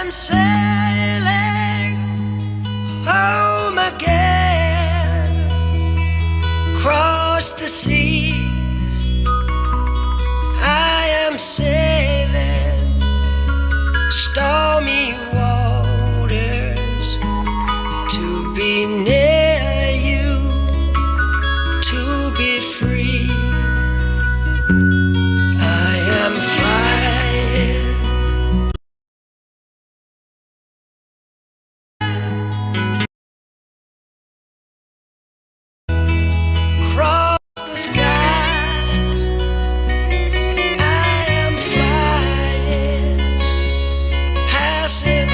am sailing home again, across the sea. I am sailing stormy waters to be near you, to be free. I am flying across the sky. I am flying, passing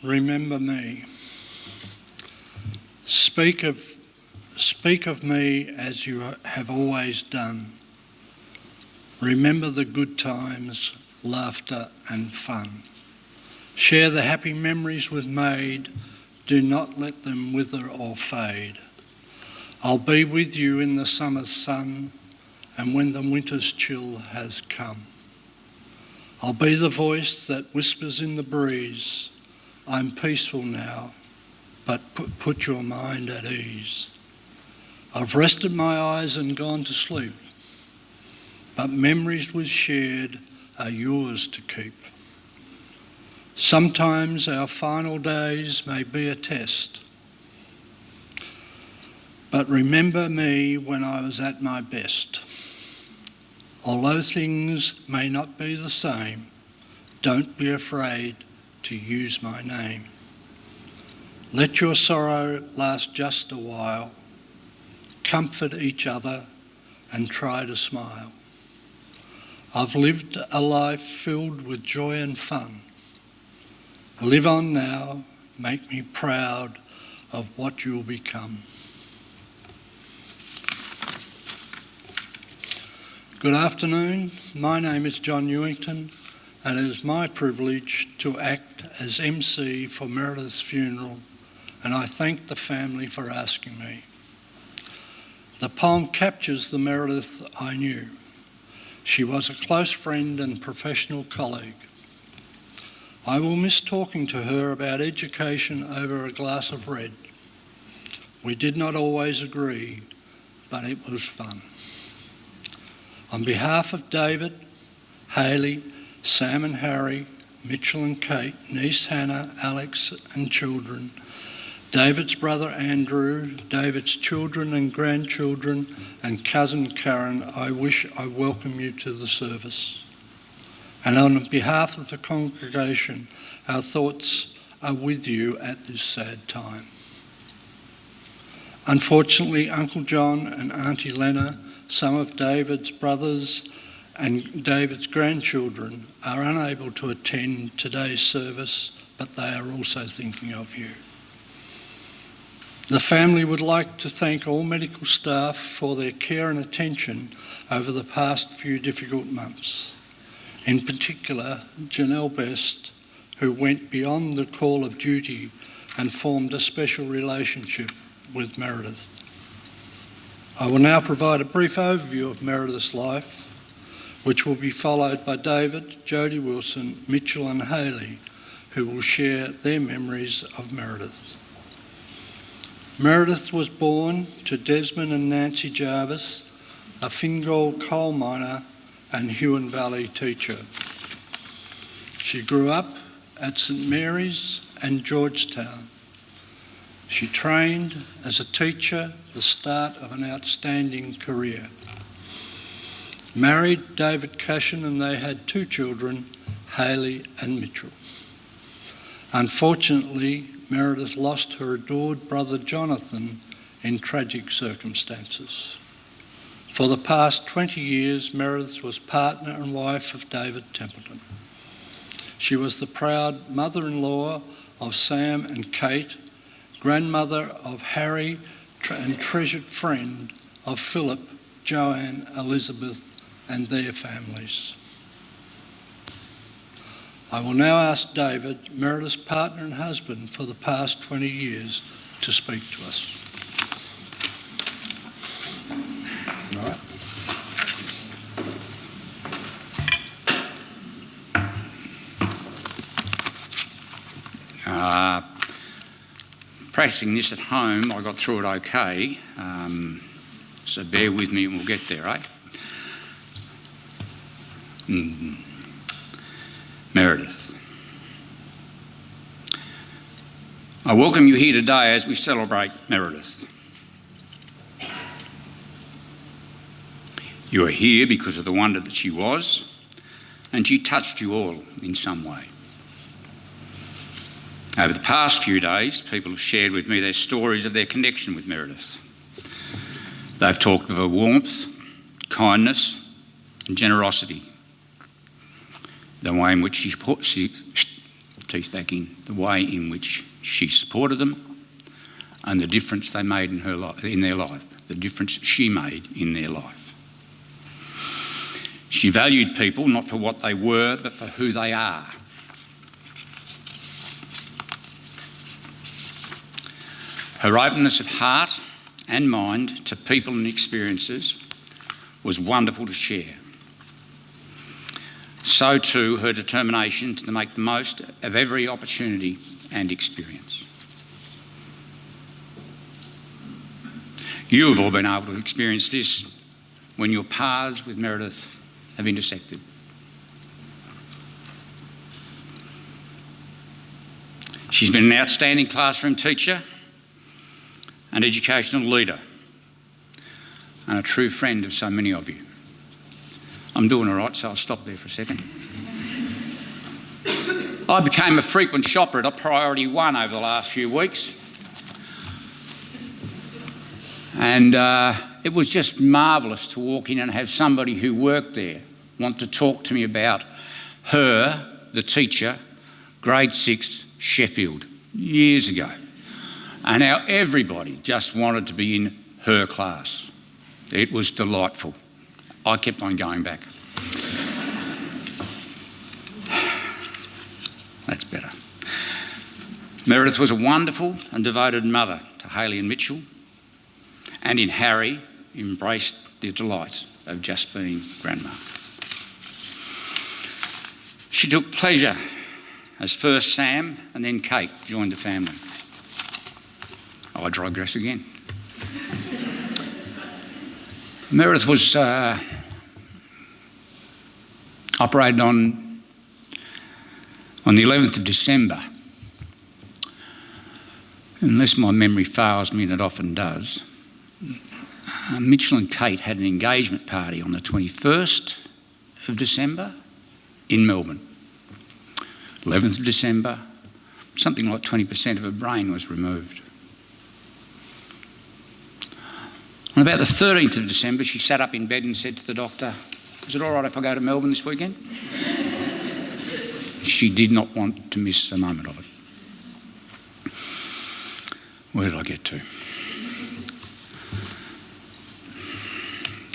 Remember me. Speak of me as you have always done. Remember the good times, laughter and fun. Share the happy memories we've made. Do not let them wither or fade. I'll be with you in the summer's sun and when the winter's chill has come. I'll be the voice that whispers in the breeze. I'm peaceful now, but put your mind at ease. I've rested my eyes and gone to sleep, but memories we've shared are yours to keep. Sometimes our final days may be a test, but remember me when I was at my best. Although things may not be the same, don't be afraid to use my name. Let your sorrow last just a while. Comfort each other and try to smile. I've lived a life filled with joy and fun. Live on now, make me proud of what you'll become. Good afternoon, my name is John Newington and it is my privilege to act as MC for Meredith's funeral, and I thank the family for asking me. The poem captures the Meredith I knew. She was a close friend and professional colleague. I will miss talking to her about education over a glass of red. We did not always agree, but it was fun. On behalf of David, Hayley, Sam and Harry, Mitchell and Kate, niece Hannah, Alex and children, David's brother Andrew, David's children and grandchildren, and cousin Karen, I wish I welcome you to the service. And on behalf of the congregation, our thoughts are with you at this sad time. Unfortunately, Uncle John and Auntie Lena, some of David's brothers and David's grandchildren are unable to attend today's service, but they are also thinking of you. The family would like to thank all medical staff for their care and attention over the past few difficult months. In particular, Janelle Best, who went beyond the call of duty and formed a special relationship with Meredith. I will now provide a brief overview of Meredith's life, which will be followed by David, Jodie Wilson, Mitchell and Hayley, who will share their memories of Meredith. Meredith was born to Desmond and Nancy Jarvis, a Fingal coal miner and Huon Valley teacher. She grew up at St Mary's and Georgetown. She trained as a teacher, the start of an outstanding career. Married David Cashion and they had 2 children, Hayley and Mitchell. Unfortunately, Meredith lost her adored brother Jonathan in tragic circumstances. For the past 20 years, Meredith was partner and wife of David Templeton. She was the proud mother-in-law of Sam and Kate, grandmother of Harry and treasured friend of Philip, Joanne, Elizabeth and their families. I will now ask David, Meredith's partner and husband for the past 20 years, to speak to us. All right. Practicing this at home, I got through it okay, so bear with me and we'll get there, eh? Meredith. I welcome you here today as we celebrate Meredith. You are here because of the wonder that she was, and she touched you all in some way. Over the past few days, people have shared with me their stories of their connection with Meredith. They've talked of her warmth, kindness and generosity, the way in which she teeth back in, the way in which she supported them and the difference they made in their life, the difference she made in their life. She valued people not for what they were, but for who they are. Her openness of heart and mind to people and experiences was wonderful to share. So too her determination to make the most of every opportunity and experience. You have all been able to experience this when your paths with Meredith have intersected. She's been an outstanding classroom teacher, an educational leader, and a true friend of so many of you. I'm doing all right, so I'll stop there for a second. I became a frequent shopper at Priority 1 over the last few weeks. And it was just marvellous to walk in and have somebody who worked there want to talk to me about her, the teacher, grade 6, Sheffield, years ago. And how everybody just wanted to be in her class. It was delightful. I kept on going back. That's better. Meredith was a wonderful and devoted mother to Hayley and Mitchell, and in Harry embraced the delight of just being grandma. She took pleasure as first Sam and then Kate joined the family. I digress again. Meredith was operated on the 11th of December. Unless my memory fails me, and it often does, Mitchell and Kate had an engagement party on the 21st of December in Melbourne. 11th of December, something like 20% of her brain was removed. On about the 13th of December, she sat up in bed and said to the doctor, "Is it all right if I go to Melbourne this weekend?" She did not want to miss a moment of it. Where did I get to?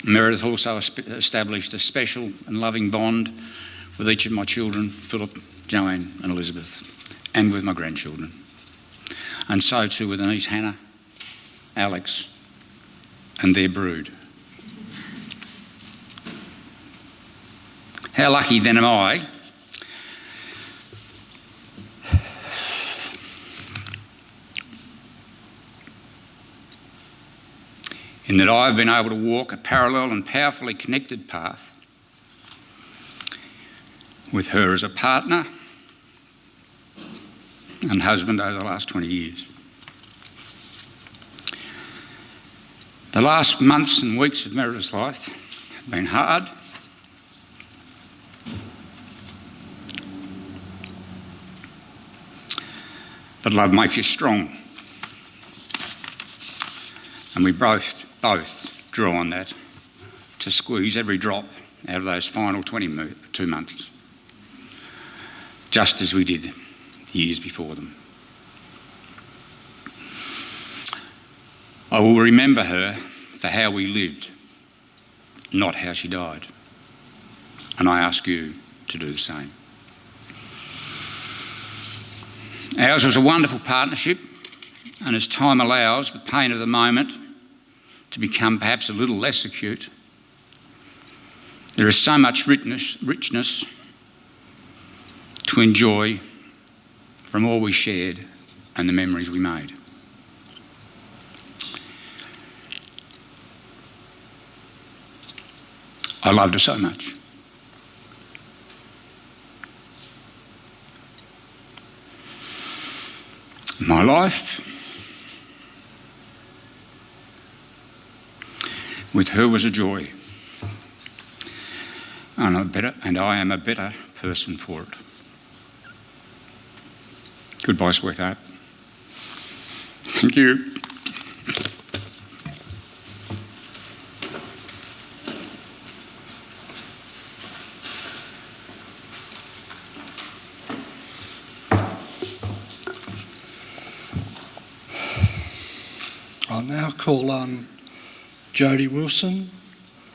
Meredith also established a special and loving bond with each of my children, Philip, Joanne and Elizabeth, and with my grandchildren. And so too with Denise, Hannah, Alex and their brood. How lucky then am I in that I've been able to walk a parallel and powerfully connected path with her as a partner and husband over the last 20 years. The last months and weeks of Meredith's life have been hard, but love makes you strong. And we both draw on that to squeeze every drop out of those final 22 months, just as we did the years before them. I will remember her for how we lived, not how she died. And I ask you to do the same. Ours was a wonderful partnership, and as time allows the pain of the moment to become perhaps a little less acute, there is so much richness to enjoy from all we shared and the memories we made. I loved her so much. My life with her was a joy, and I am a better person for it. Goodbye, sweetheart. Thank you. I'll now call on Jodie Wilson,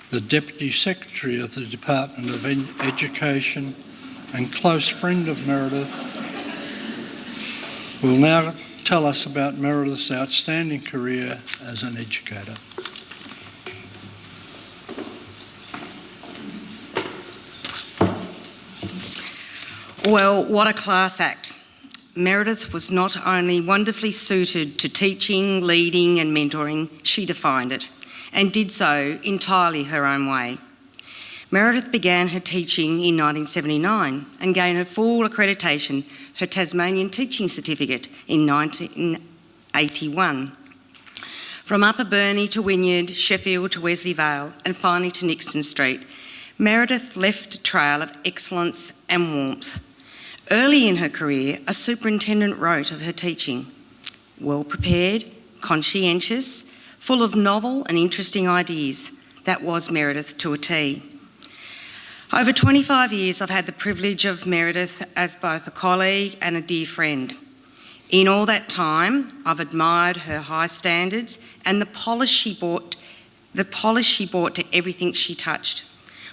the Deputy Secretary of the Department of Education and close friend of Meredith, will now tell us about Meredith's outstanding career as an educator. Well, what a class act. Meredith was not only wonderfully suited to teaching, leading and mentoring, she defined it, and did so entirely her own way. Meredith began her teaching in 1979 and gained her full accreditation, her Tasmanian Teaching Certificate, in 1981. From Upper Burney to Wynyard, Sheffield to Wesley Vale and finally to Nixon Street, Meredith left a trail of excellence and warmth. Early in her career, a superintendent wrote of her teaching, well prepared, conscientious, full of novel and interesting ideas. That was Meredith to a T. Over 25 years, I've had the privilege of Meredith as both a colleague and a dear friend. In all that time, I've admired her high standards and the polish she brought to everything she touched.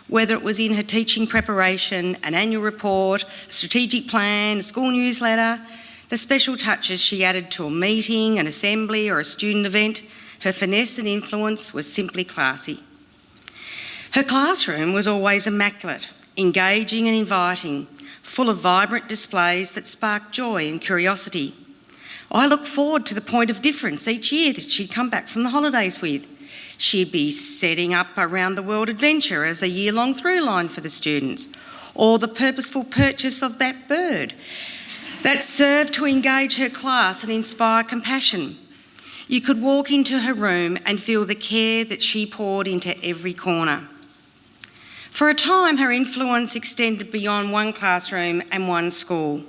Whether it was in her teaching preparation, an annual report, a strategic plan, a school newsletter, the special touches she added to a meeting, an assembly or a student event, her finesse and influence was simply classy. Her classroom was always immaculate, engaging and inviting, full of vibrant displays that sparked joy and curiosity. I looked forward to the point of difference each year that she'd come back from the holidays with. She'd be setting up a round the world adventure as a year-long through line for the students, or the purposeful purchase of that bird that served to engage her class and inspire compassion. You could walk into her room and feel the care that she poured into every corner. For a time, her influence extended beyond one classroom and one school.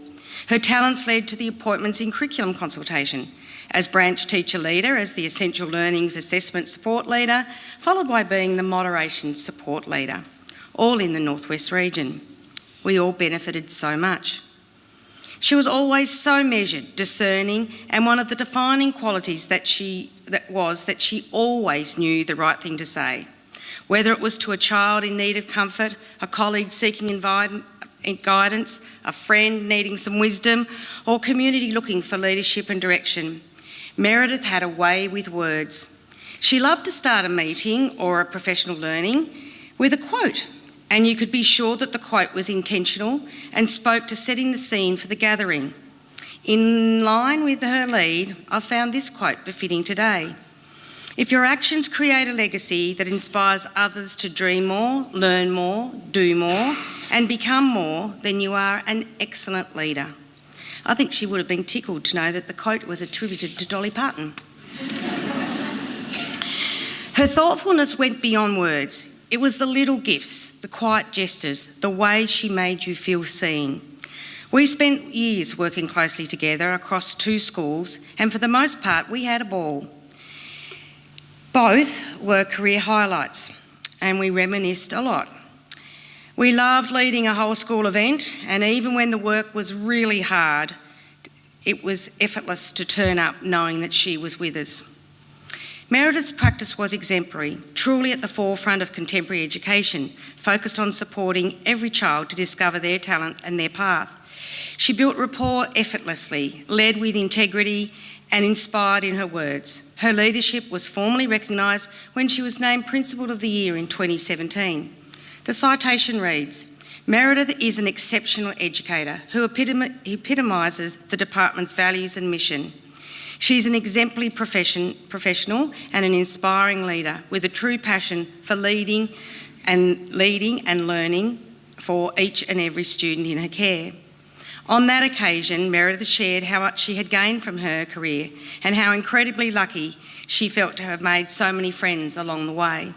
Her talents led to the appointments in curriculum consultation, as branch teacher leader, as the Essential Learning's assessment support leader, followed by being the moderation support leader, all in the Northwest region. We all benefited so much. She was always so measured, discerning, and one of the defining qualities that she always knew the right thing to say. Whether it was to a child in need of comfort, a colleague seeking guidance, a friend needing some wisdom, or community looking for leadership and direction, Meredith had a way with words. She loved to start a meeting or a professional learning with a quote, and you could be sure that the quote was intentional and spoke to setting the scene for the gathering. In line with her lead, I found this quote befitting today. If your actions create a legacy that inspires others to dream more, learn more, do more, and become more, then you are an excellent leader. I think she would have been tickled to know that the quote was attributed to Dolly Parton. Her thoughtfulness went beyond words. It was the little gifts, the quiet gestures, the way she made you feel seen. We spent years working closely together across 2 schools, and for the most part, we had a ball. Both were career highlights, and we reminisced a lot. We loved leading a whole school event, and even when the work was really hard, it was effortless to turn up knowing that she was with us. Meredith's practice was exemplary, truly at the forefront of contemporary education, focused on supporting every child to discover their talent and their path. She built rapport effortlessly, led with integrity, and inspired in her words. Her leadership was formally recognised when she was named Principal of the Year in 2017. The citation reads, Meredith is an exceptional educator who epitomises the department's values and mission. She's an exemplary professional and an inspiring leader with a true passion for leading and learning for each and every student in her care. On that occasion, Meredith shared how much she had gained from her career and how incredibly lucky she felt to have made so many friends along the way.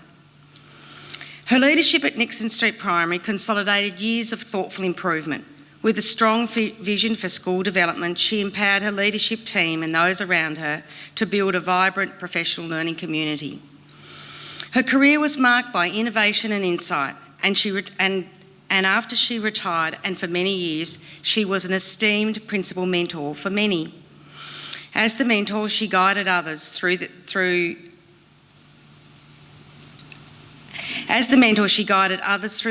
Her leadership at Nixon Street Primary consolidated years of thoughtful improvement. With a strong vision for school development, she empowered her leadership team and those around her to build a vibrant professional learning community. Her career was marked by innovation and insight, and after she retired, and for many years, she was an esteemed principal mentor for many. As the mentor, she guided others through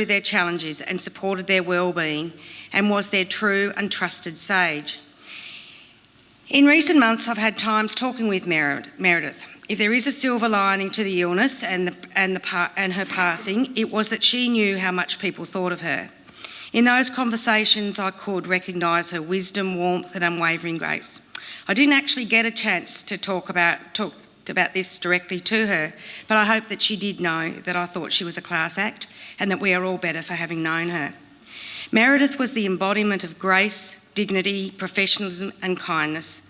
their challenges and supported their well-being, and was their true and trusted sage. In recent months, I've had times talking with Meredith. If there is a silver lining to the illness and her passing, it was that she knew how much people thought of her. In those conversations, I could recognise her wisdom, warmth, and unwavering grace. I didn't actually get a chance to talk about this directly to her, but I hope that she did know that I thought she was a class act and that we are all better for having known her. Meredith was the embodiment of grace, dignity, professionalism, and kindness.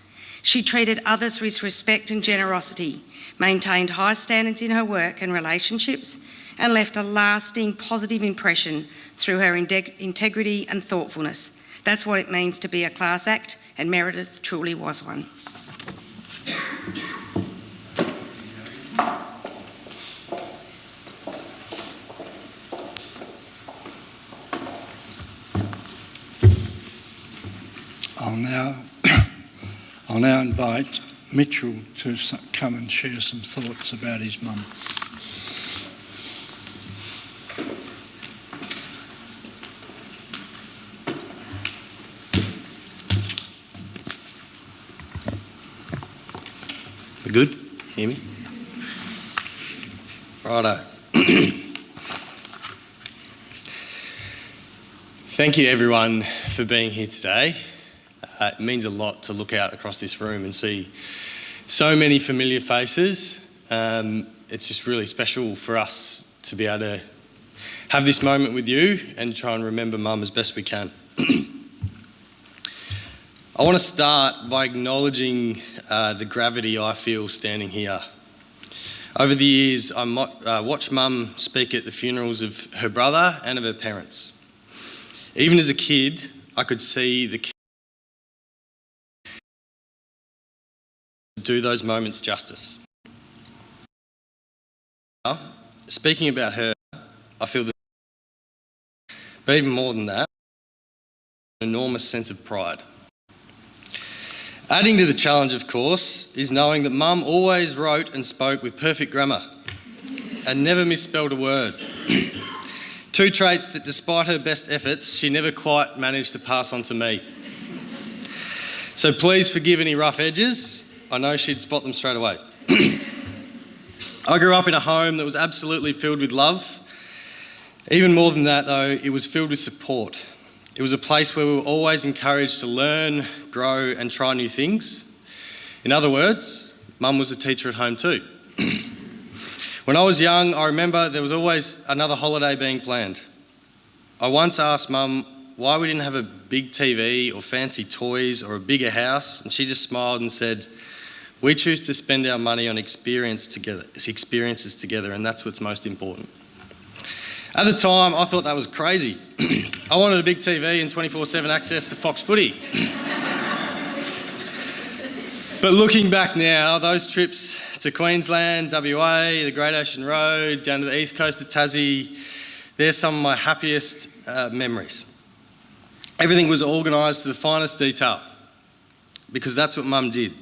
She treated others with respect and generosity, maintained high standards in her work and relationships, and left a lasting positive impression through her integrity and thoughtfulness. That's what it means to be a class act, and Meredith truly was one. I'll now invite Mitchell to come and share some thoughts about his mum. We good? Hear me? Righto. Thank you everyone for being here today. It means a lot to look out across this room and see so many familiar faces. It's just really special for us to be able to have this moment with you and try and remember Mum as best we can. I want to start by acknowledging the gravity I feel standing here. Over the years, I watched Mum speak at the funerals of her brother and of her parents. Even as a kid, I could see the kids do those moments justice. Now, speaking about her, I feel the but even more than that, an enormous sense of pride. Adding to the challenge, of course, is knowing that Mum always wrote and spoke with perfect grammar and never misspelled a word. Two traits that, despite her best efforts, she never quite managed to pass on to me. So please forgive any rough edges. I know she'd spot them straight away. I grew up in a home that was absolutely filled with love. Even more than that, though, it was filled with support. It was a place where we were always encouraged to learn, grow, and try new things. In other words, Mum was a teacher at home too. When I was young, I remember there was always another holiday being planned. I once asked Mum why we didn't have a big TV or fancy toys or a bigger house, and she just smiled and said, "We choose to spend our money on experiences together, and that's what's most important." At the time, I thought that was crazy. I wanted a big TV and 24/7 access to Fox Footy. But looking back now, those trips to Queensland, WA, the Great Ocean Road, down to the east coast of Tassie, they're some of my happiest memories. Everything was organised to the finest detail because that's what Mum did.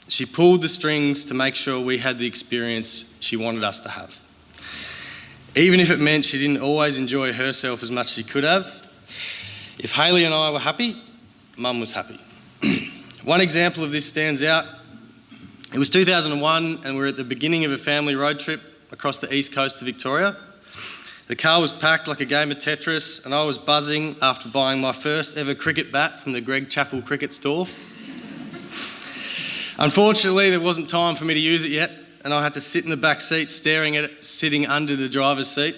She pulled the strings to make sure we had the experience she wanted us to have. Even if it meant she didn't always enjoy herself as much as she could have, if Hayley and I were happy, Mum was happy. One example of this stands out. It was 2001 and we were at the beginning of a family road trip across the east coast of Victoria. The car was packed like a game of Tetris and I was buzzing after buying my first ever cricket bat from the Greg Chappell cricket store. Unfortunately, there wasn't time for me to use it yet, and I had to sit in the back seat staring at it, sitting under the driver's seat,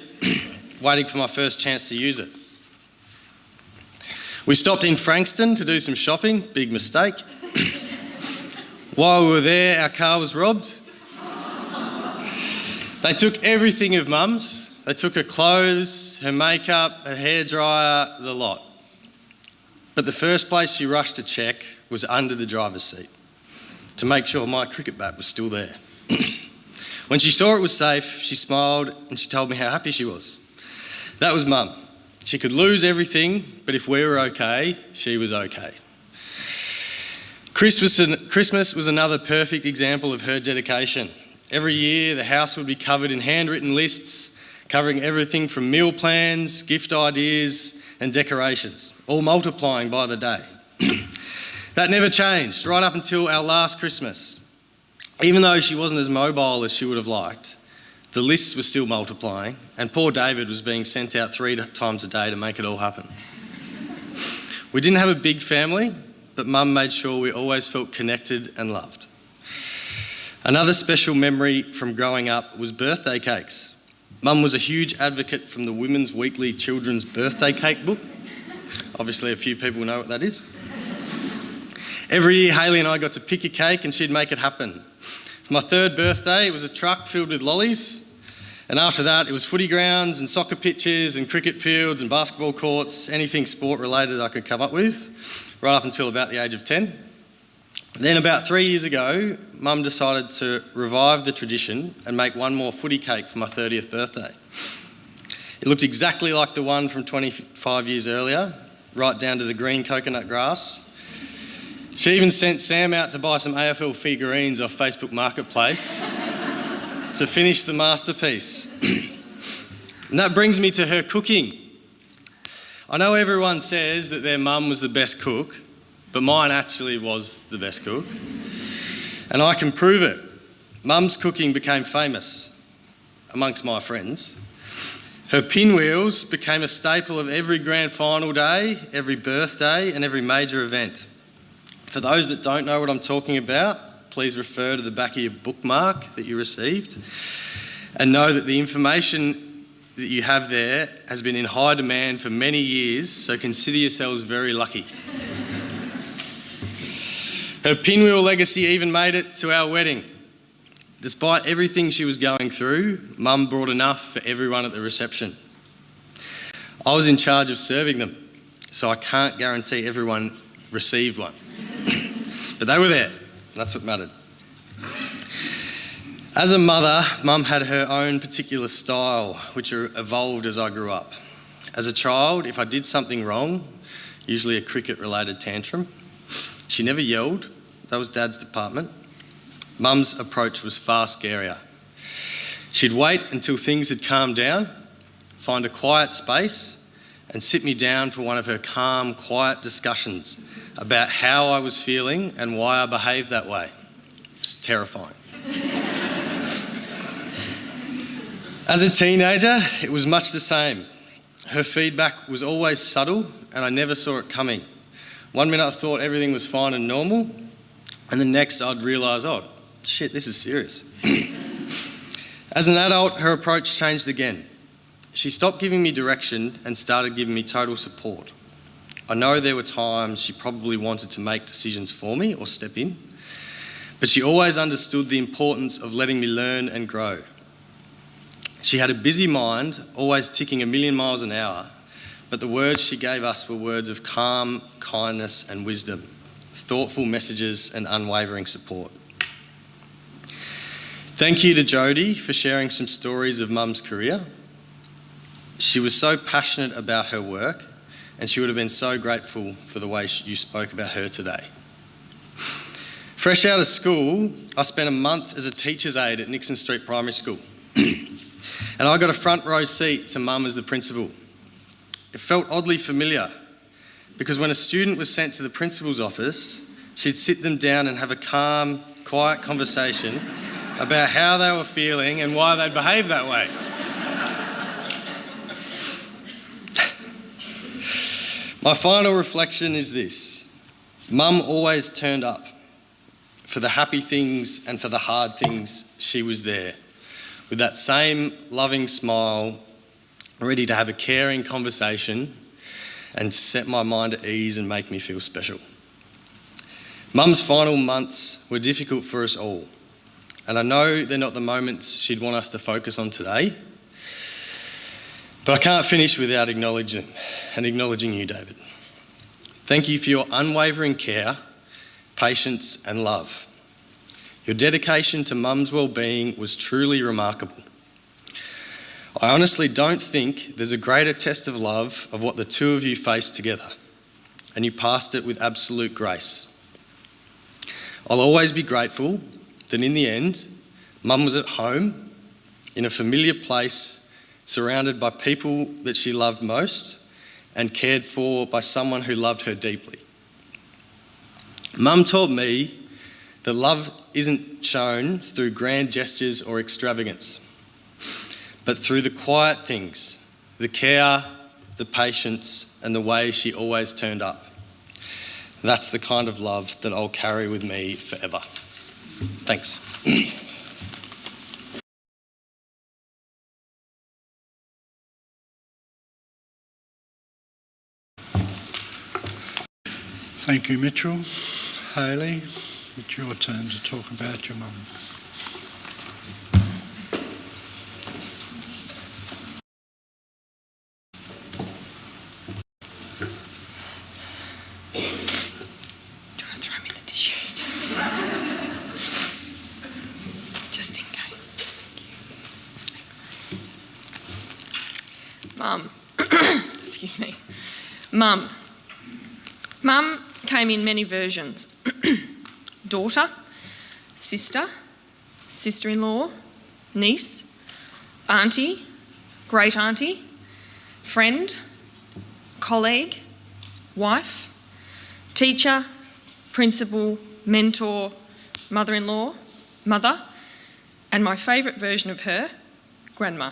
waiting for my first chance to use it. We stopped in Frankston to do some shopping, big mistake. While we were there, our car was robbed. They took everything of Mum's. They took her clothes, her makeup, her hairdryer, the lot. But the first place she rushed to check was under the driver's seat to make sure my cricket bat was still there. When she saw it was safe, she smiled and she told me how happy she was. That was Mum. She could lose everything, but if we were okay, she was okay. Christmas was another perfect example of her dedication. Every year, the house would be covered in handwritten lists covering everything from meal plans, gift ideas, and decorations, all multiplying by the day. That never changed right up until our last Christmas. Even though she wasn't as mobile as she would have liked, the lists were still multiplying, and poor David was being sent out 3 times a day to make it all happen. We didn't have a big family, but Mum made sure we always felt connected and loved. Another special memory from growing up was birthday cakes. Mum was a huge advocate from the Women's Weekly Children's Birthday Cake book. Obviously, a few people know what that is. Every year, Hayley and I got to pick a cake and she'd make it happen. For my 3rd birthday, it was a truck filled with lollies. And after that, it was footy grounds and soccer pitches and cricket fields and basketball courts, anything sport related I could come up with, right up until about the age of 10. Then about 3 years ago, Mum decided to revive the tradition and make one more footy cake for my 30th birthday. It looked exactly like the one from 25 years earlier, right down to the green coconut grass. She even sent Sam out to buy some AFL figurines off Facebook Marketplace to finish the masterpiece. And that brings me to her cooking. I know everyone says that their mum was the best cook, but mine actually was the best cook. And I can prove it. Mum's cooking became famous amongst my friends. Her pinwheels became a staple of every grand final day, every birthday, and every major event. For those that don't know what I'm talking about, please refer to the back of your bookmark that you received and know that the information that you have there has been in high demand for many years, so consider yourselves very lucky. Her pinwheel legacy even made it to our wedding. Despite everything she was going through, Mum brought enough for everyone at the reception. I was in charge of serving them, so I can't guarantee everyone received one. But they were there, and that's what mattered. As a mother, Mum had her own particular style, which evolved as I grew up. As a child, if I did something wrong, usually a cricket-related tantrum, she never yelled. That was Dad's department. Mum's approach was far scarier. She'd wait until things had calmed down, find a quiet space, and sit me down for one of her calm, quiet discussions about how I was feeling and why I behaved that way. It was terrifying. As a teenager, it was much the same. Her feedback was always subtle, and I never saw it coming. One minute I thought everything was fine and normal, and the next I'd realise, oh, shit, this is serious. As an adult, her approach changed again. She stopped giving me direction and started giving me total support. I know there were times she probably wanted to make decisions for me or step in, but she always understood the importance of letting me learn and grow. She had a busy mind, always ticking 1,000,000 miles an hour, but the words she gave us were words of calm, kindness and wisdom, thoughtful messages and unwavering support. Thank you to Jodie for sharing some stories of Mum's career. She was so passionate about her work, and she would have been so grateful for the way you spoke about her today. Fresh out of school, I spent a month as a teacher's aide at Nixon Street Primary School. And I got a front row seat to Mum as the principal. It felt oddly familiar because when a student was sent to the principal's office, she'd sit them down and have a calm, quiet conversation about how they were feeling and why they'd behaved that way. My final reflection is this. Mum always turned up. For the happy things and for the hard things, she was there. With that same loving smile, ready to have a caring conversation and to set my mind at ease and make me feel special. Mum's final months were difficult for us all, and I know they're not the moments she'd want us to focus on today, but I can't finish without acknowledging you, David. Thank you for your unwavering care, patience and love. Your dedication to Mum's well-being was truly remarkable. I honestly don't think there's a greater test of love of what the two of you faced together, and you passed it with absolute grace. I'll always be grateful that in the end, Mum was at home, in a familiar place, surrounded by people that she loved most and cared for by someone who loved her deeply. Mum taught me that love isn't shown through grand gestures or extravagance, but through the quiet things, the care, the patience, and the way she always turned up. That's the kind of love that I'll carry with me forever. Thanks. Thank you, Mitchell. Hayley, it's your turn to talk about your mum. Throw me the tissues. Just in case. Thanks. Mum. Excuse me. Mum. Mum came in many versions. Daughter, sister, sister-in-law, niece, auntie, great auntie, friend, colleague, wife, teacher, principal, mentor, mother-in-law, mother, and my favourite version of her, grandma.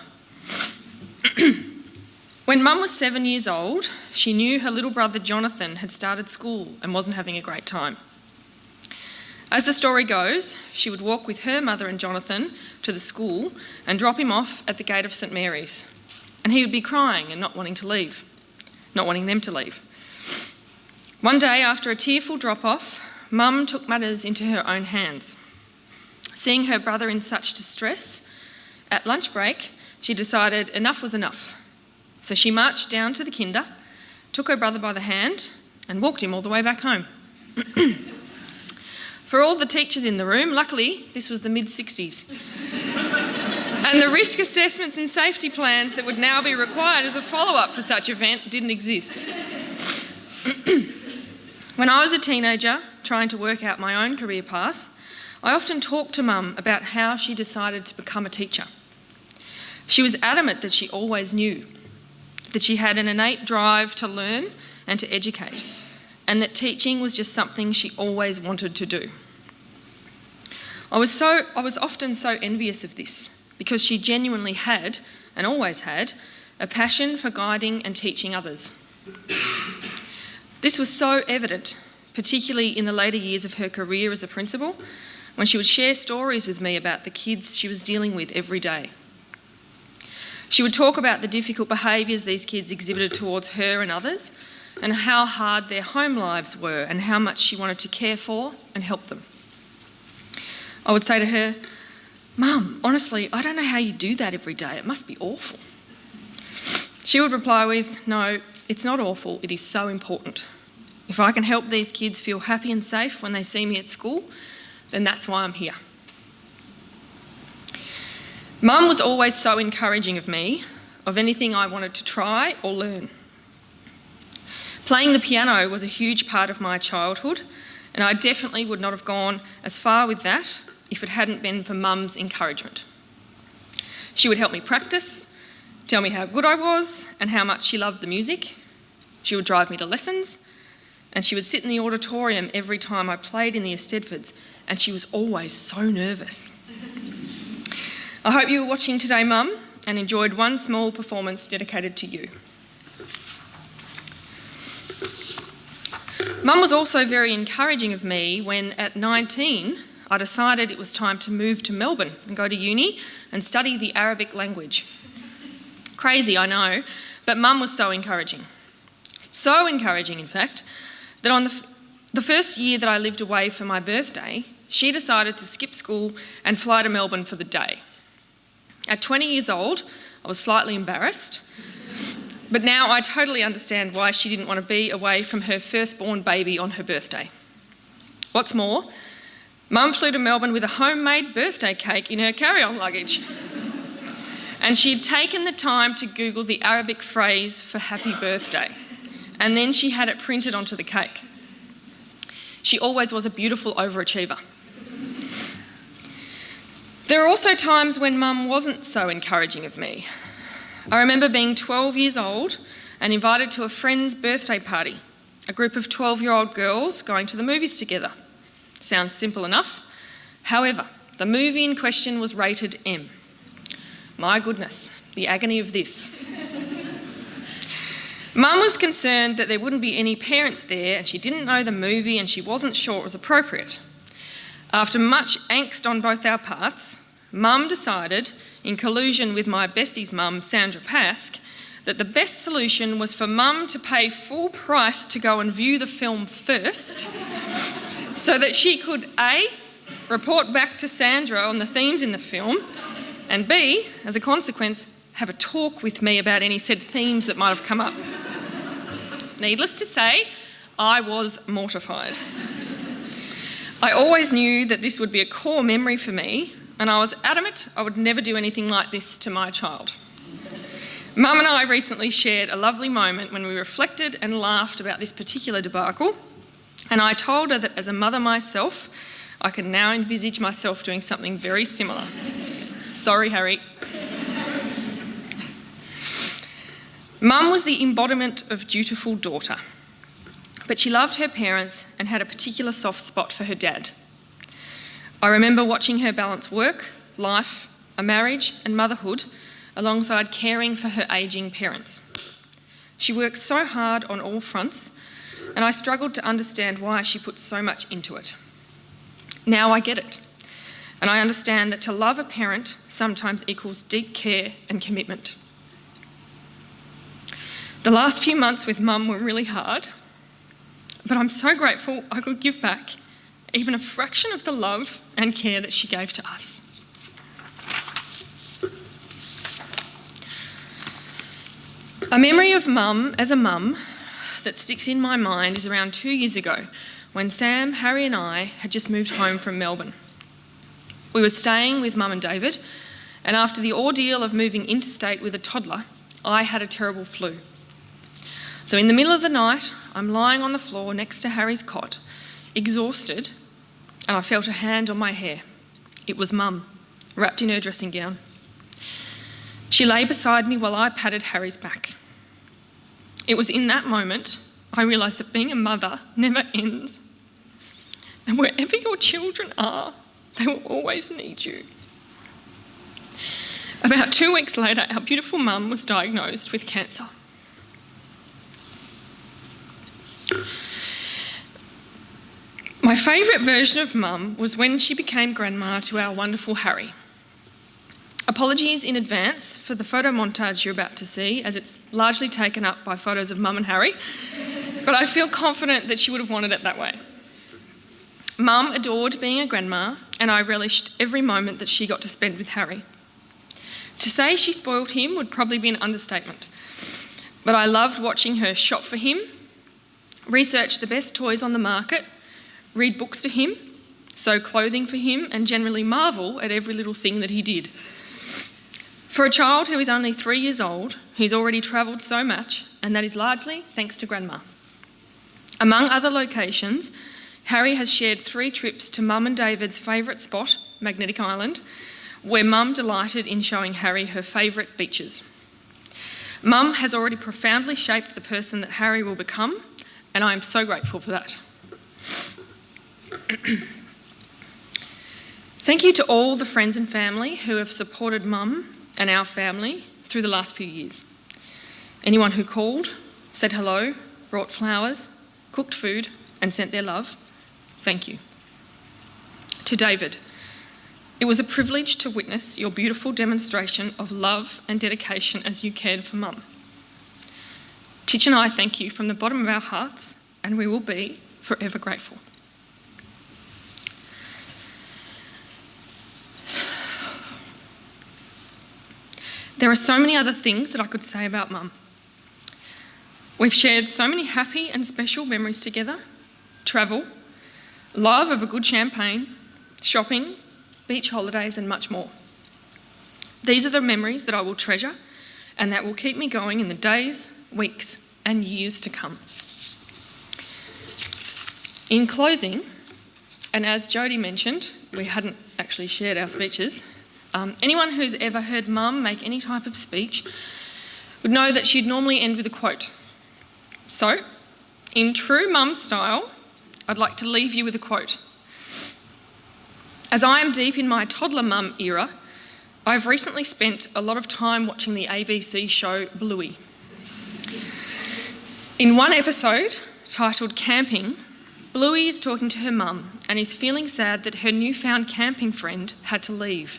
When Mum was 7 years old, she knew her little brother Jonathan had started school and wasn't having a great time. As the story goes, she would walk with her mother and Jonathan to the school and drop him off at the gate of St Mary's, and he would be crying and not wanting them to leave. One day, after a tearful drop-off, Mum took matters into her own hands. Seeing her brother in such distress, at lunch break, she decided enough was enough. So she marched down to the kinder, took her brother by the hand, and walked him all the way back home. For all the teachers in the room, luckily, this was the mid-60s. And the risk assessments and safety plans that would now be required as a follow-up for such an event didn't exist. When I was a teenager, trying to work out my own career path, I often talked to Mum about how she decided to become a teacher. She was adamant that she always knew, that she had an innate drive to learn and to educate, and that teaching was just something she always wanted to do. I was often so envious of this, because she genuinely had, and always had, a passion for guiding and teaching others. This was so evident, particularly in the later years of her career as a principal, when she would share stories with me about the kids she was dealing with every day. She would talk about the difficult behaviours these kids exhibited towards her and others, and how hard their home lives were, and how much she wanted to care for and help them. I would say to her, "Mum, honestly, I don't know how you do that every day. It must be awful." She would reply with, "No, it's not awful. It is so important. If I can help these kids feel happy and safe when they see me at school, then that's why I'm here." Mum was always so encouraging of me, of anything I wanted to try or learn. Playing the piano was a huge part of my childhood, and I definitely would not have gone as far with that if it hadn't been for Mum's encouragement. She would help me practice, tell me how good I was and how much she loved the music. She would drive me to lessons, and she would sit in the auditorium every time I played in the Eisteddfords, and she was always so nervous. I hope you were watching today, Mum, and enjoyed one small performance dedicated to you. Mum was also very encouraging of me when, at 19, I decided it was time to move to Melbourne and go to uni and study the Arabic language. Crazy, I know, but Mum was so encouraging. So encouraging, in fact, that on the first year that I lived away for my birthday, she decided to skip school and fly to Melbourne for the day. At 20 years old, I was slightly embarrassed, but now I totally understand why she didn't want to be away from her firstborn baby on her birthday. What's more, Mum flew to Melbourne with a homemade birthday cake in her carry-on luggage. And she'd taken the time to Google the Arabic phrase for happy birthday, and then she had it printed onto the cake. She always was a beautiful overachiever. There are also times when Mum wasn't so encouraging of me. I remember being 12 years old and invited to a friend's birthday party, a group of 12-year-old girls going to the movies together. Sounds simple enough. However, the movie in question was rated M. My goodness, the agony of this. Mum was concerned that there wouldn't be any parents there and she didn't know the movie and she wasn't sure it was appropriate. After much angst on both our parts, Mum decided, in collusion with my bestie's mum, Sandra Pask, that the best solution was for Mum to pay full price to go and view the film first so that she could A, report back to Sandra on the themes in the film, and B, as a consequence, have a talk with me about any said themes that might have come up. Needless to say, I was mortified. I always knew that this would be a core memory for me, and I was adamant I would never do anything like this to my child. Mum and I recently shared a lovely moment when we reflected and laughed about this particular debacle, and I told her that as a mother myself, I can now envisage myself doing something very similar. Sorry, Harry. Mum was the embodiment of dutiful daughter, but she loved her parents and had a particular soft spot for her dad. I remember watching her balance work, life, a marriage and motherhood alongside caring for her ageing parents. She worked so hard on all fronts, and I struggled to understand why she put so much into it. Now I get it, and I understand that to love a parent sometimes equals deep care and commitment. The last few months with Mum were really hard, but I'm so grateful I could give back even a fraction of the love and care that she gave to us. A memory of Mum as a mum that sticks in my mind is around 2 years ago when Sam, Harry and I had just moved home from Melbourne. We were staying with Mum and David, and after the ordeal of moving interstate with a toddler, I had a terrible flu. So in the middle of the night, I'm lying on the floor next to Harry's cot, exhausted, and I felt a hand on my hair. It was Mum, wrapped in her dressing gown. She lay beside me while I patted Harry's back. It was in that moment I realised that being a mother never ends. And wherever your children are, they will always need you. About 2 weeks later, our beautiful Mum was diagnosed with cancer. My favourite version of Mum was when she became grandma to our wonderful Harry. Apologies in advance for the photo montage you're about to see, as it's largely taken up by photos of Mum and Harry, but I feel confident that she would have wanted it that way. Mum adored being a grandma, and I relished every moment that she got to spend with Harry. To say she spoilt him would probably be an understatement, but I loved watching her shop for him, research the best toys on the market, read books to him, sew clothing for him, and generally marvel at every little thing that he did. For a child who is only 3 years old, he's already travelled so much, and that is largely thanks to Grandma. Among other locations, Harry has shared 3 trips to Mum and David's favourite spot, Magnetic Island, where Mum delighted in showing Harry her favourite beaches. Mum has already profoundly shaped the person that Harry will become, and I am so grateful for that. Thank you to all the friends and family who have supported Mum and our family through the last few years. Anyone who called, said hello, brought flowers, cooked food, and sent their love, thank you. To David, it was a privilege to witness your beautiful demonstration of love and dedication as you cared for Mum. Titch and I thank you from the bottom of our hearts, and we will be forever grateful. There are so many other things that I could say about Mum. We've shared so many happy and special memories together: travel, love of a good champagne, shopping, beach holidays, and much more. These are the memories that I will treasure and that will keep me going in the days, weeks, and years to come. In closing, and as Jodie mentioned, we hadn't actually shared our speeches. Anyone who's ever heard Mum make any type of speech would know that she'd normally end with a quote. So, in true Mum style, I'd like to leave you with a quote. As I am deep in my toddler mum era, I've recently spent a lot of time watching the ABC show Bluey. In one episode, titled Camping, Bluey is talking to her mum and is feeling sad that her newfound camping friend had to leave.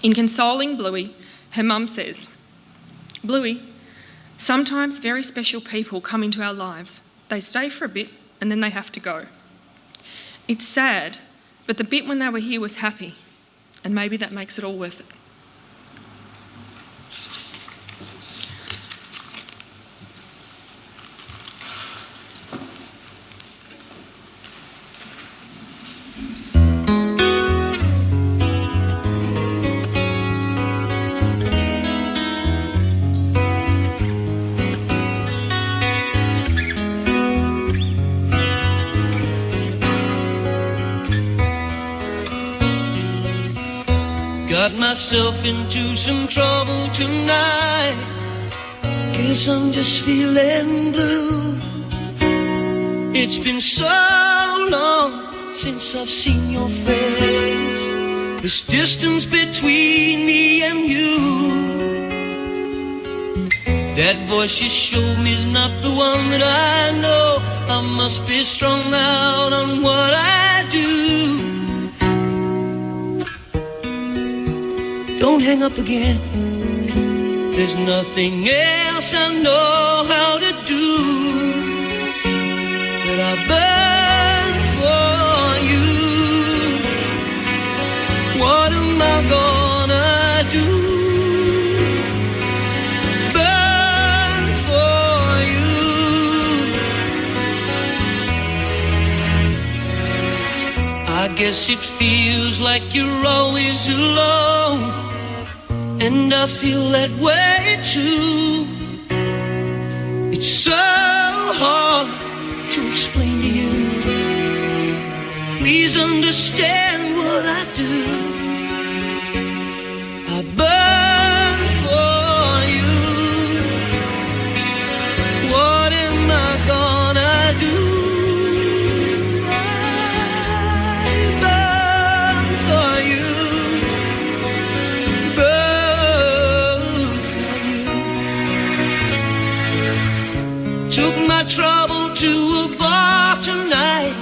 In consoling Bluey, her mum says, "Bluey, sometimes very special people come into our lives. They stay for a bit and then they have to go. It's sad, but the bit when they were here was happy, and maybe that makes it all worth it." Got myself into some trouble tonight. Guess I'm just feeling blue. It's been so long since I've seen your face. This distance between me and you. That voice you showed me is not the one that I know. I must be strung out on what I do. Don't hang up again. There's nothing else I know how to do. But I burn for you. What am I gonna do? Burn for you. I guess it feels like you're always alone. And I feel that way too. It's so hard to explain to you. Please understand what I do. I burn for you. What am I gonna do? I burn for you. Took my trouble to a bar tonight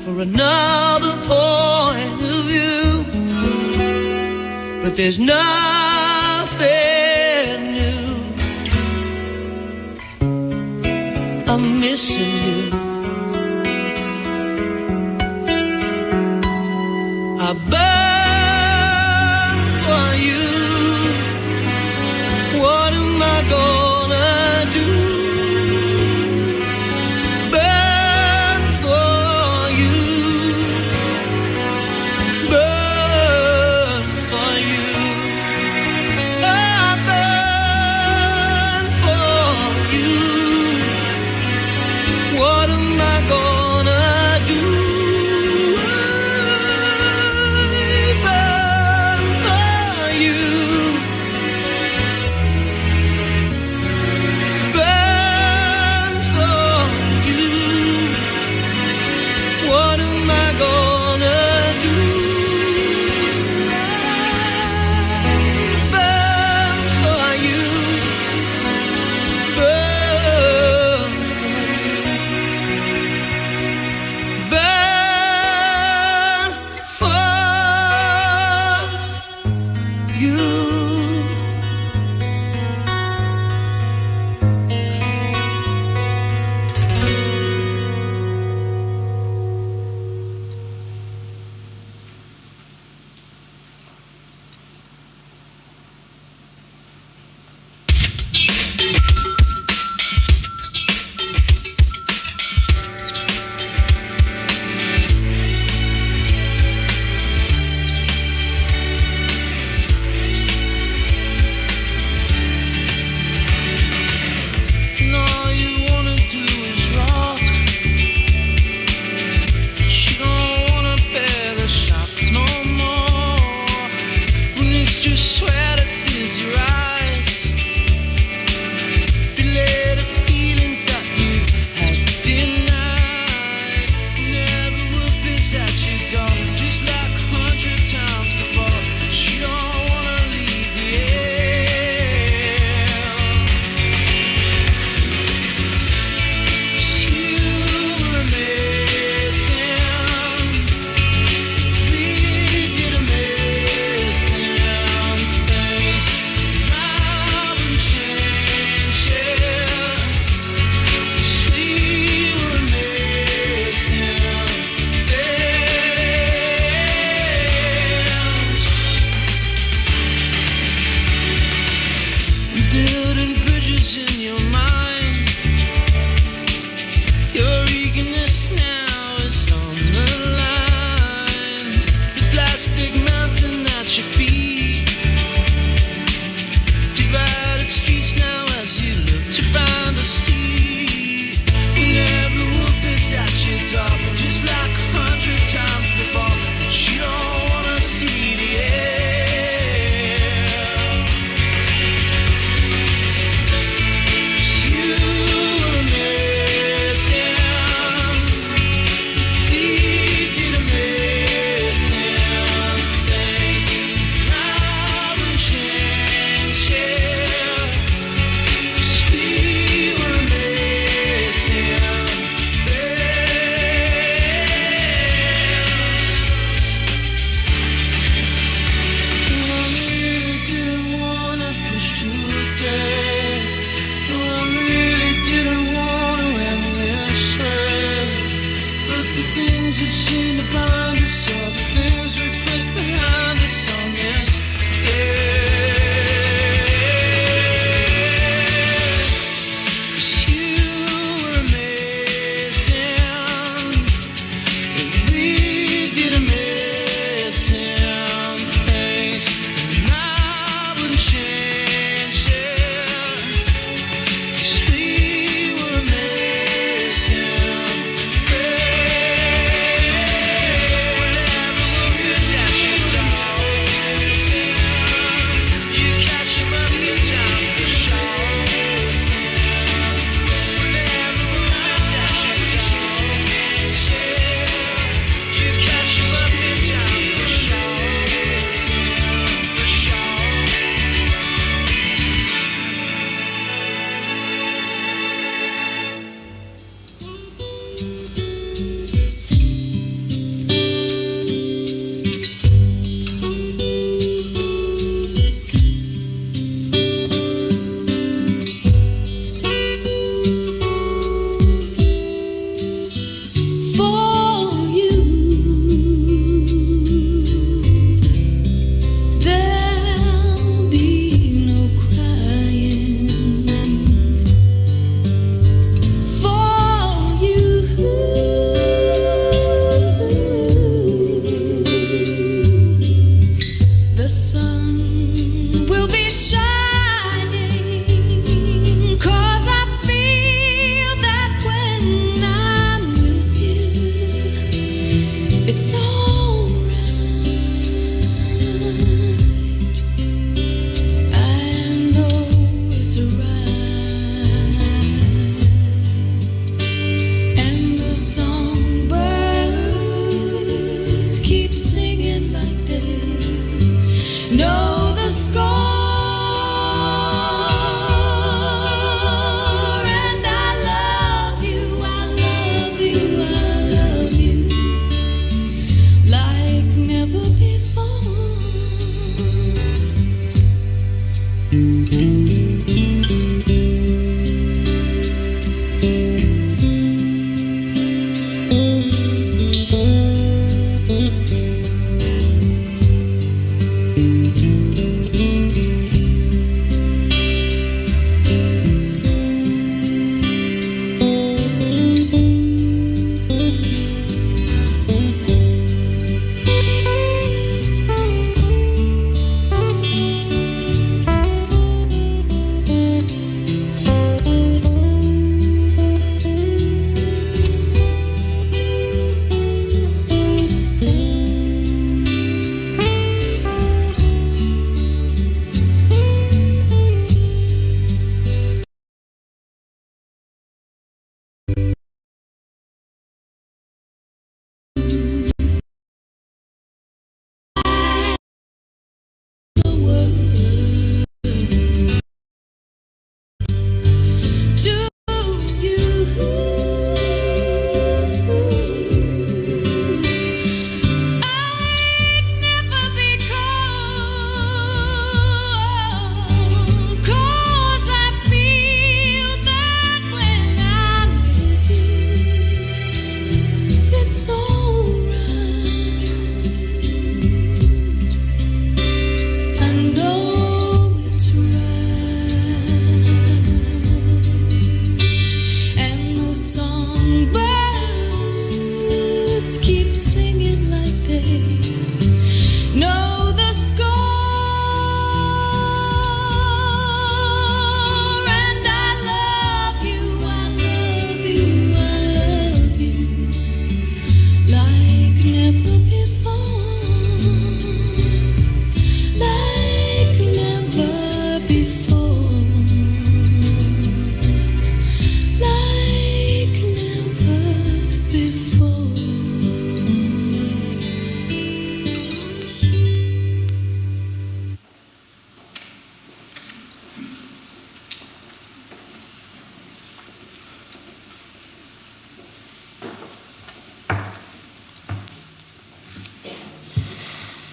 for another point of view. But there's nothing new. I'm missing you. I burn for you. What am I gonna do? too soon to bind us all the things we put behind us on this day. 'Cause you were amazing, and we did amazing things, and I wouldn't change it. 'Cause we were amazing. For you, there'll be no crying. For you, the sun will be shining, 'cause I feel that when I'm with you, it's alright. I know it's right. And the songbirds keep singing like they know the score. And I love you, I love you, I love you, like never before.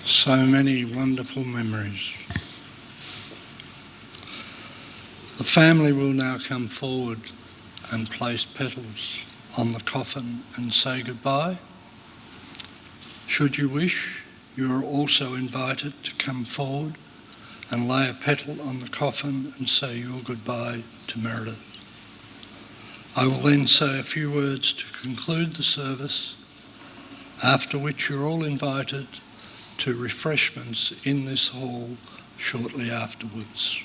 So many wonderful memories. The family will now come forward and place petals on the coffin and say goodbye. Should you wish, you are also invited to come forward and lay a petal on the coffin and say your goodbye to Meredith. I will then say a few words to conclude the service, after which you're all invited to refreshments in this hall shortly afterwards.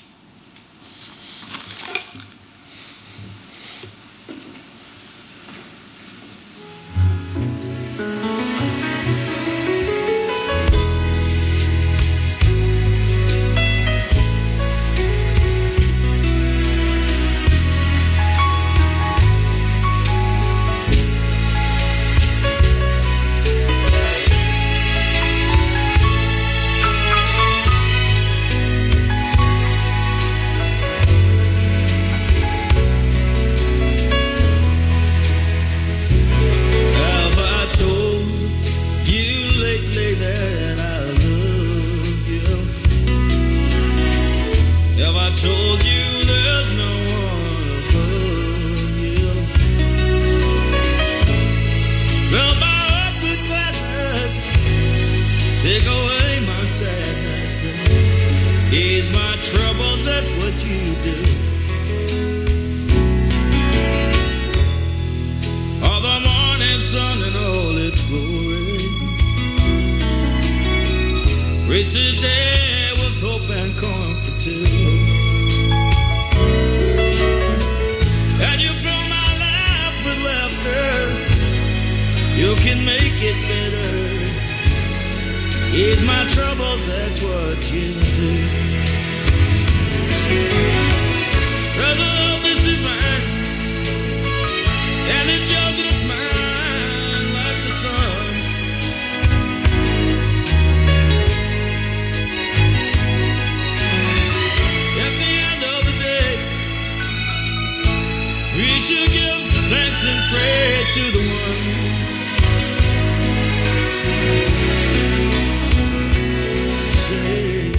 Reach the day with hope and comfort too. And you fill my life with laughter. You can make it better. Ease my troubles, that's what you do. Brother, love is divine, and it's yours and it's mine like the sun. We should give thanks and pray to the one say,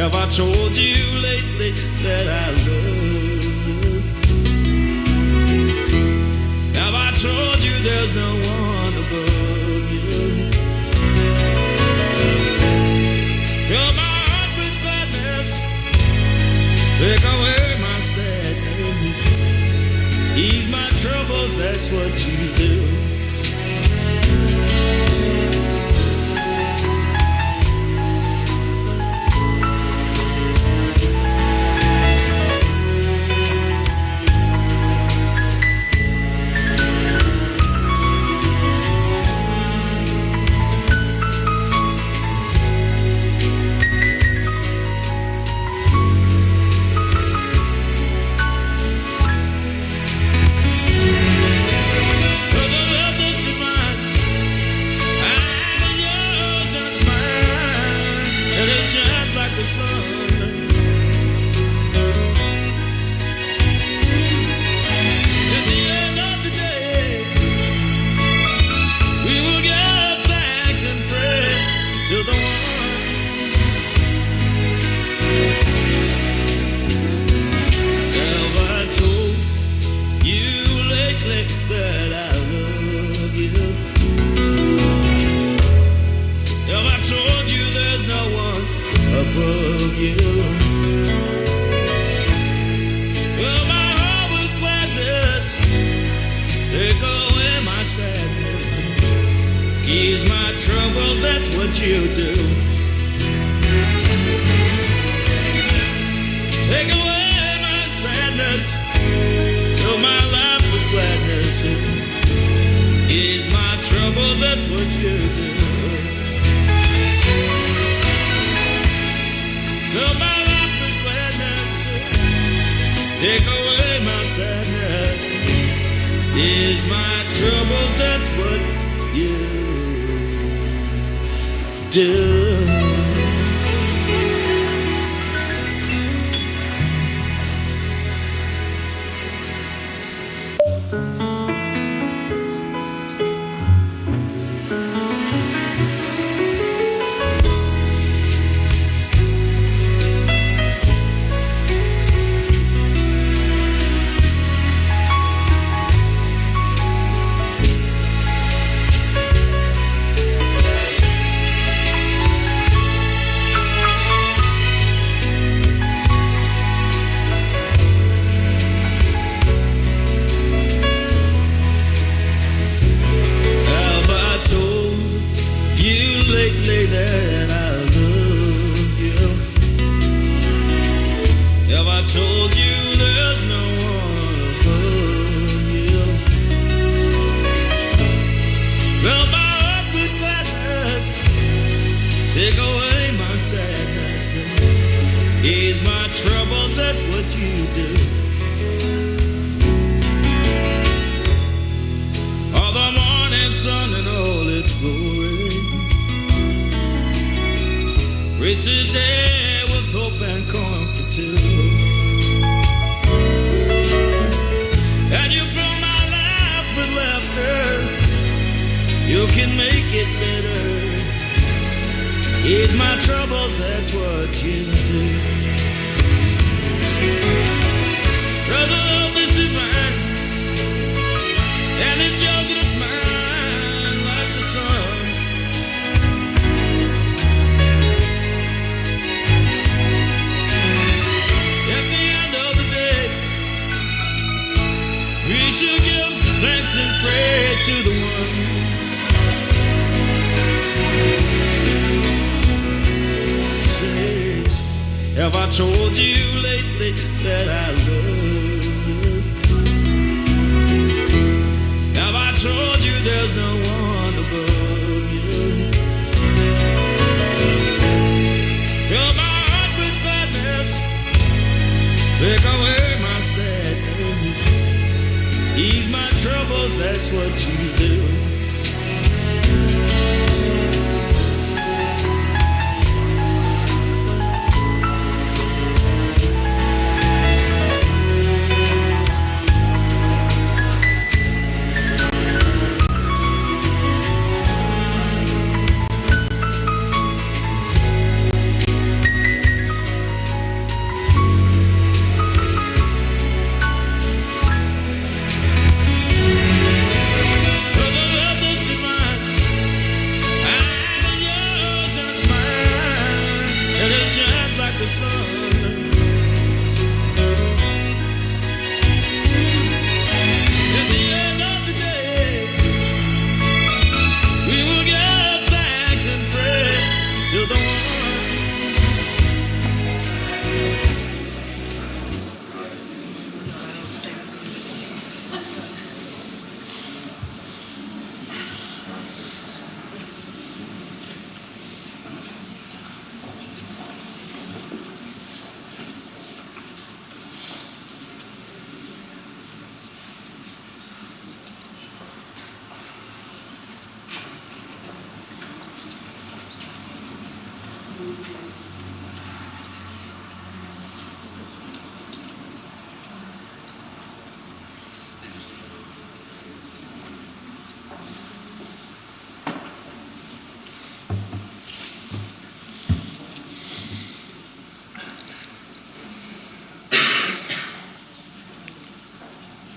have I told you lately that I love you? Have I told you there's no one above you? Fill my heart with gladness, take away my sadness. Ease my troubles, that's what you do. Above you. Fill my heart with gladness, take away my sadness, ease my trouble, that's what you do. Take away my sadness, fill my life with gladness, ease my trouble, that's what you do. Fill my life with gladness, take away my sadness, ease my trouble, that's what you do. It's a day with hope and comfort too. And you fill my life with laughter. You can make it better. Ease my troubles, that's what you do. Brother, love is divine, and it's yours and it's mine like the sun. At the end of the day, we should give thanks and pray to the one. Say, have I told you lately that I love you? Have I told you there's no one above you? Fill my heart with gladness, take away my sadness, ease my troubles, that's what you do.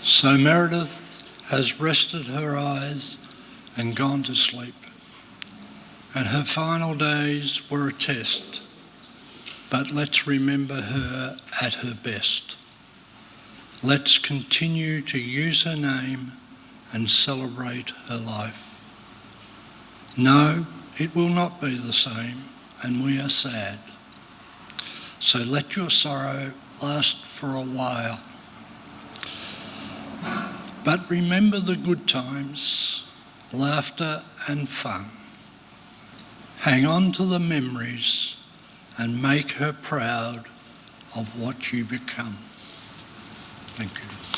So Meredith has rested her eyes and gone to sleep, and her final days were a test, but let's remember her at her best. Let's continue to use her name and celebrate her life. No, it will not be the same, and we are sad. So let your sorrow last for a while. But remember the good times, laughter and fun. Hang on to the memories and make her proud of what you become. Thank you.